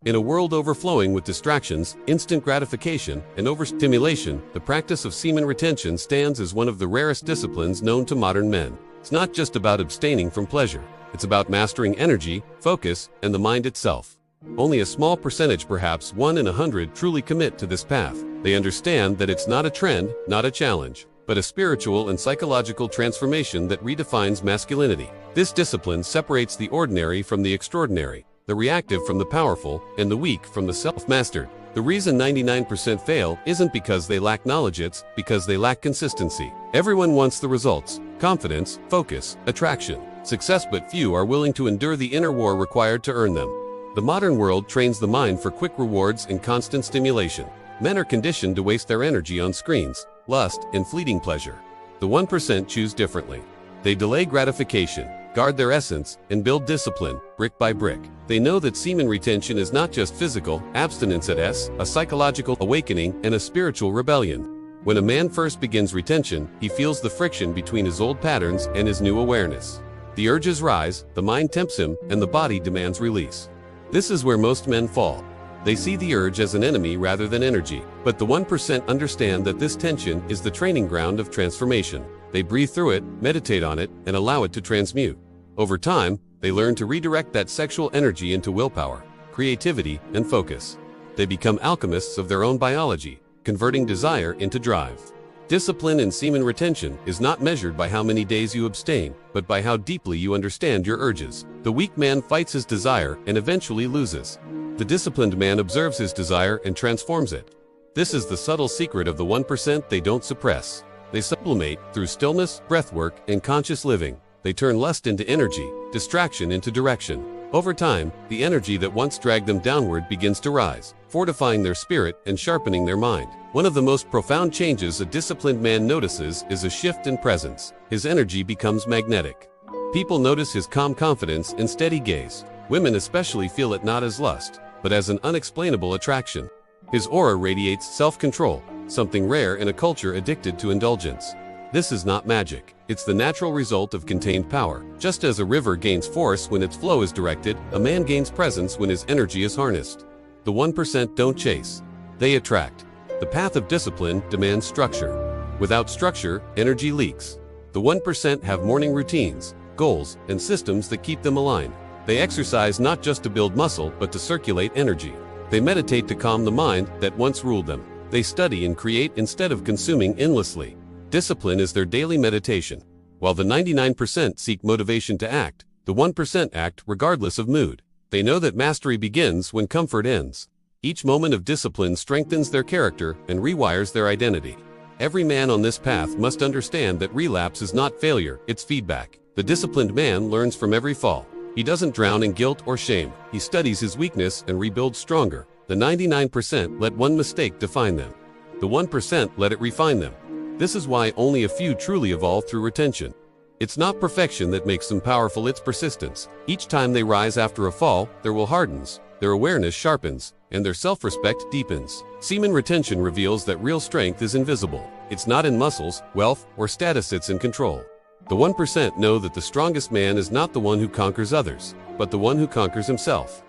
In a world overflowing with distractions, instant gratification, and overstimulation, the practice of semen retention stands as one of the rarest disciplines known to modern men. It's not just about abstaining from pleasure. It's about mastering energy, focus, and the mind itself. Only a small percentage, perhaps 1 in 100, truly commit to this path. They understand that it's not a trend, not a challenge, but a spiritual and psychological transformation that redefines masculinity. This discipline separates the ordinary from the extraordinary, the reactive from the powerful, and the weak from the self-mastered. The reason 99% fail isn't because they lack knowledge, it's because they lack consistency. Everyone wants the results: confidence, focus, attraction, success, but few are willing to endure the inner war required to earn them. The modern world trains the mind for quick rewards and constant stimulation. Men are conditioned to waste their energy on screens, lust, and fleeting pleasure. The 1% choose differently. They delay gratification, guard their essence, and build discipline, brick by brick. They know that semen retention is not just physical abstinence, it's a psychological awakening and a spiritual rebellion. When a man first begins retention, he feels the friction between his old patterns and his new awareness. The urges rise, the mind tempts him, and the body demands release. This is where most men fall. They see the urge as an enemy rather than energy. But the 1% understand that this tension is the training ground of transformation. They breathe through it, meditate on it, and allow it to transmute. Over time, they learn to redirect that sexual energy into willpower, creativity, and focus. They become alchemists of their own biology, converting desire into drive. Discipline in semen retention is not measured by how many days you abstain, but by how deeply you understand your urges. The weak man fights his desire and eventually loses. The disciplined man observes his desire and transforms it. This is the subtle secret of the 1% they don't suppress. They sublimate through stillness, breathwork, and conscious living. They turn lust into energy, distraction into direction. Over time, the energy that once dragged them downward begins to rise, fortifying their spirit and sharpening their mind. One of the most profound changes a disciplined man notices is a shift in presence. His energy becomes magnetic. People notice his calm confidence and steady gaze. Women especially feel it not as lust, but as an unexplainable attraction. His aura radiates self-control, something rare in a culture addicted to indulgence. This is not magic. It's the natural result of contained power. Just as a river gains force when its flow is directed, a man gains presence when his energy is harnessed. The 1% don't chase. They attract. The path of discipline demands structure. Without structure, energy leaks. The 1% have morning routines, goals, and systems that keep them aligned. They exercise not just to build muscle, but to circulate energy. They meditate to calm the mind that once ruled them. They study and create instead of consuming endlessly. Discipline is their daily meditation. While the 99% seek motivation to act, the 1% act regardless of mood. They know that mastery begins when comfort ends. Each moment of discipline strengthens their character and rewires their identity. Every man on this path must understand that relapse is not failure, it's feedback. The disciplined man learns from every fall. He doesn't drown in guilt or shame. He studies his weakness and rebuilds stronger. The 99% let one mistake define them. The 1% let it refine them. This is why only a few truly evolve through retention. It's not perfection that makes them powerful, it's persistence. Each time they rise after a fall, their will hardens, their awareness sharpens, and their self-respect deepens. Semen retention reveals that real strength is invisible. It's not in muscles, wealth, or status, it's in control. The 1% know that the strongest man is not the one who conquers others, but the one who conquers himself.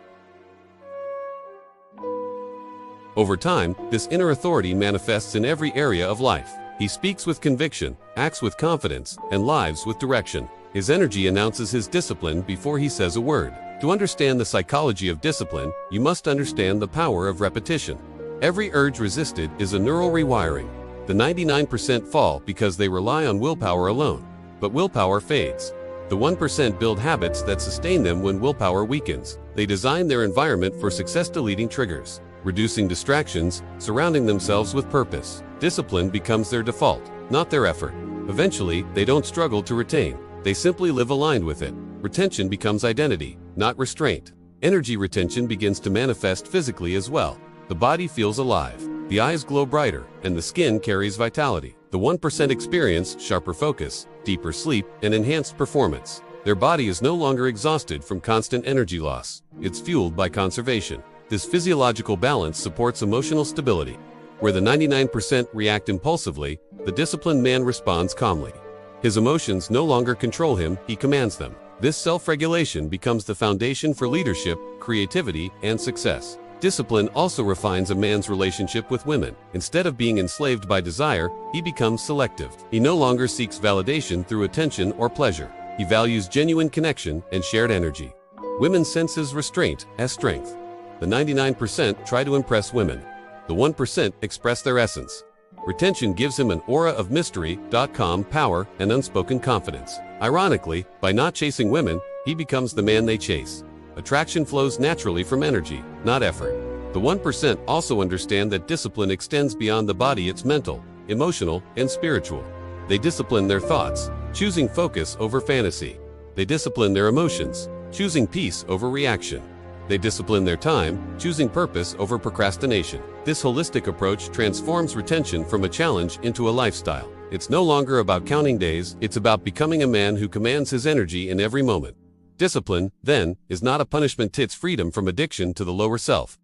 Over time, this inner authority manifests in every area of life. He speaks with conviction, acts with confidence, and lives with direction. His energy announces his discipline before he says a word. To understand the psychology of discipline, you must understand the power of repetition. Every urge resisted is a neural rewiring. The 99% fall because they rely on willpower alone. But willpower fades. The 1% build habits that sustain them when willpower weakens. They design their environment for success-deleting triggers, reducing distractions, surrounding themselves with purpose. Discipline becomes their default, not their effort. Eventually, they don't struggle to retain. They simply live aligned with it. Retention becomes identity, not restraint. Energy retention begins to manifest physically as well. The body feels alive, the eyes glow brighter, and the skin carries vitality. The 1% experience sharper focus, deeper sleep, and enhanced performance. Their body is no longer exhausted from constant energy loss. It's fueled by conservation. This physiological balance supports emotional stability. Where the 99% react impulsively, the disciplined man responds calmly. His emotions no longer control him, he commands them. This self-regulation becomes the foundation for leadership, creativity, and success. Discipline also refines a man's relationship with women. Instead of being enslaved by desire, he becomes selective. He no longer seeks validation through attention or pleasure. He values genuine connection and shared energy. Women sense his restraint as strength. The 99% try to impress women. The 1% express their essence. Retention gives him an aura of mystery, calm power, and unspoken confidence. Ironically, by not chasing women, he becomes the man they chase. Attraction flows naturally from energy, not effort. The 1% also understand that discipline extends beyond the body. It's mental, emotional, and spiritual. They discipline their thoughts, choosing focus over fantasy. They discipline their emotions, choosing peace over reaction. They discipline their time, choosing purpose over procrastination. This holistic approach transforms retention from a challenge into a lifestyle. It's no longer about counting days, it's about becoming a man who commands his energy in every moment. Discipline, then, is not a punishment, it's freedom from addiction to the lower self.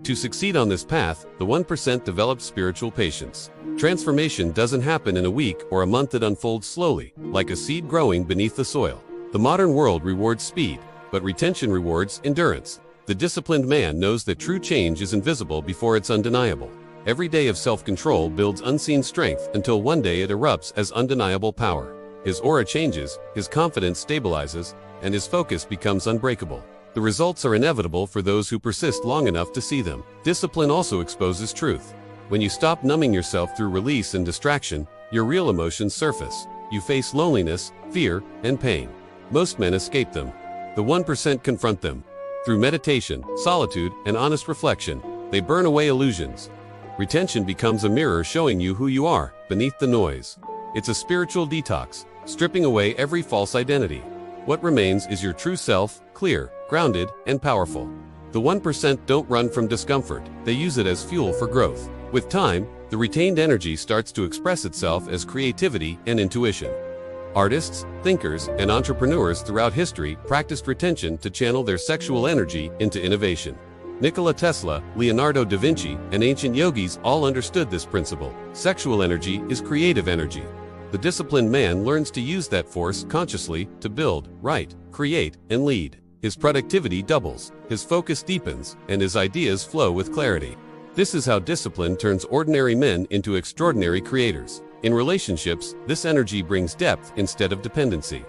To succeed on this path, the 1% develops spiritual patience. Transformation doesn't happen in a week or a month, it unfolds slowly, like a seed growing beneath the soil. The modern world rewards speed, but retention rewards endurance. The disciplined man knows that true change is invisible before it's undeniable. Every day of self-control builds unseen strength until one day it erupts as undeniable power. His aura changes, his confidence stabilizes, and his focus becomes unbreakable. The results are inevitable for those who persist long enough to see them. Discipline also exposes truth. When you stop numbing yourself through release and distraction, your real emotions surface. You face loneliness, fear, and pain. Most men escape them. The 1% confront them. Through meditation, solitude, and honest reflection, they burn away illusions. Retention becomes a mirror showing you who you are, beneath the noise. It's a spiritual detox, stripping away every false identity. What remains is your true self, clear, grounded, and powerful. The 1% don't run from discomfort, they use it as fuel for growth. With time, the retained energy starts to express itself as creativity and intuition. Artists, thinkers, and entrepreneurs throughout history practiced retention to channel their sexual energy into innovation. Nikola Tesla, Leonardo da Vinci, and ancient yogis all understood this principle. Sexual energy is creative energy. The disciplined man learns to use that force consciously to build, write, create, and lead. His productivity doubles, his focus deepens, and his ideas flow with clarity. This is how discipline turns ordinary men into extraordinary creators. In relationships, this energy brings depth instead of dependency.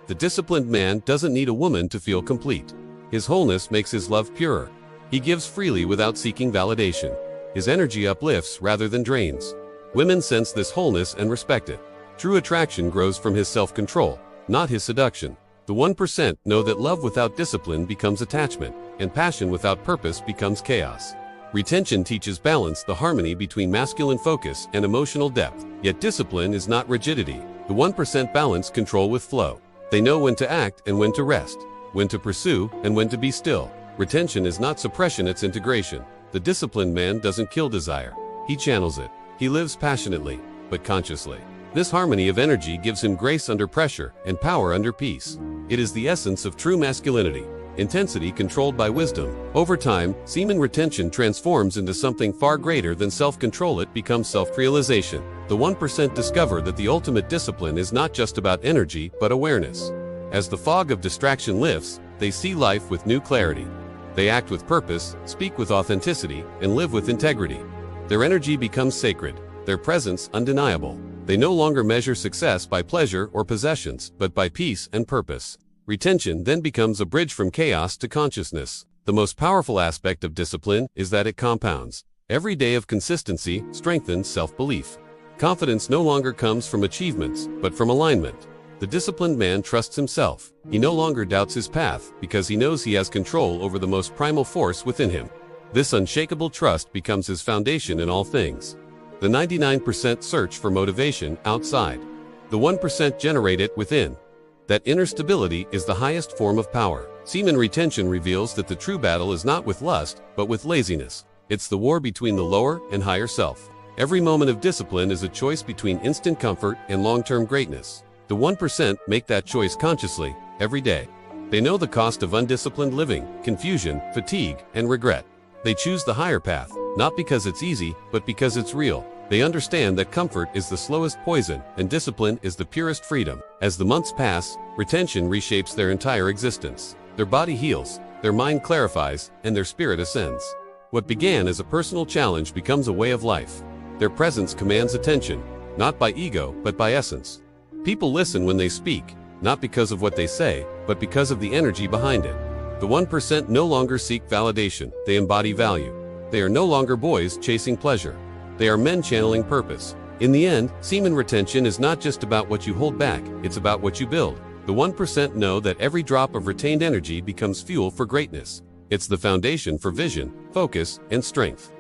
The disciplined man doesn't need a woman to feel complete. His wholeness makes his love purer. He gives freely without seeking validation. His energy uplifts rather than drains. Women sense this wholeness and respect it. True attraction grows from his self-control, not his seduction. The 1% know that love without discipline becomes attachment, and passion without purpose becomes chaos. Retention teaches balance, the harmony between masculine focus and emotional depth. Yet discipline is not rigidity. The 1% balance control with flow. They know when to act and when to rest, when to pursue and when to be still. Retention is not suppression, it's integration. The disciplined man doesn't kill desire. He channels it. He lives passionately, but consciously. This harmony of energy gives him grace under pressure and power under peace. It is the essence of true masculinity. Intensity controlled by wisdom. Over time, semen retention transforms into something far greater than self-control. It becomes self-realization. The 1% discover that the ultimate discipline is not just about energy, but awareness. As the fog of distraction lifts, they see life with new clarity. They act with purpose, speak with authenticity, and live with integrity. Their energy becomes sacred, their presence undeniable. They no longer measure success by pleasure or possessions, but by peace and purpose. Retention then becomes a bridge from chaos to consciousness. The most powerful aspect of discipline is that it compounds. Every day of consistency strengthens self-belief. Confidence no longer comes from achievements, but from alignment. The disciplined man trusts himself. He no longer doubts his path because he knows he has control over the most primal force within him. This unshakable trust becomes his foundation in all things. The 99% search for motivation outside. The 1% generate it within. That inner stability is the highest form of power. Semen retention reveals that the true battle is not with lust, but with laziness. It's the war between the lower and higher self. Every moment of discipline is a choice between instant comfort and long-term greatness. The 1% make that choice consciously, every day. They know the cost of undisciplined living, confusion, fatigue, and regret. They choose the higher path, not because it's easy, but because it's real. They understand that comfort is the slowest poison, and discipline is the purest freedom. As the months pass, retention reshapes their entire existence. Their body heals, their mind clarifies, and their spirit ascends. What began as a personal challenge becomes a way of life. Their presence commands attention, not by ego, but by essence. People listen when they speak, not because of what they say, but because of the energy behind it. The 1% no longer seek validation, they embody value. They are no longer boys chasing pleasure. They are men channeling purpose. In the end, semen retention is not just about what you hold back, it's about what you build. The 1% know that every drop of retained energy becomes fuel for greatness. It's the foundation for vision, focus, and strength.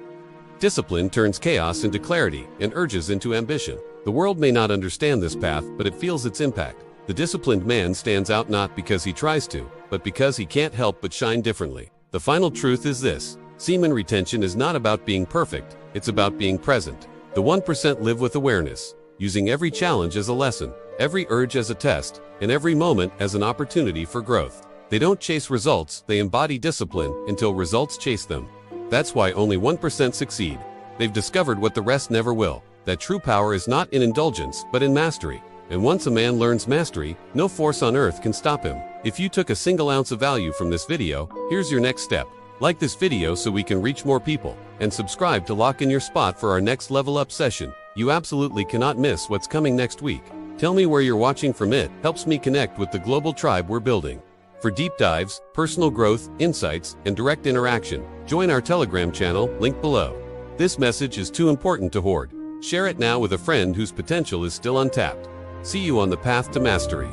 Discipline turns chaos into clarity and urges into ambition. The world may not understand this path, but it feels its impact. The disciplined man stands out not because he tries to, but because he can't help but shine differently. The final truth is this: semen retention is not about being perfect, it's about being present. The 1% live with awareness, using every challenge as a lesson, every urge as a test, and every moment as an opportunity for growth. They don't chase results, they embody discipline until results chase them. That's why only 1% succeed. They've discovered what the rest never will, that true power is not in indulgence, but in mastery. And once a man learns mastery, no force on earth can stop him. If you took a single ounce of value from this video, here's your next step. Like this video so we can reach more people, and subscribe to lock in your spot for our next level up session. You absolutely cannot miss what's coming next week. Tell me where you're watching from. It helps me connect with the global tribe we're building. For deep dives, personal growth, insights, and direct interaction, join our Telegram channel, link below. This message is too important to hoard. Share it now with a friend whose potential is still untapped. See you on the path to mastery.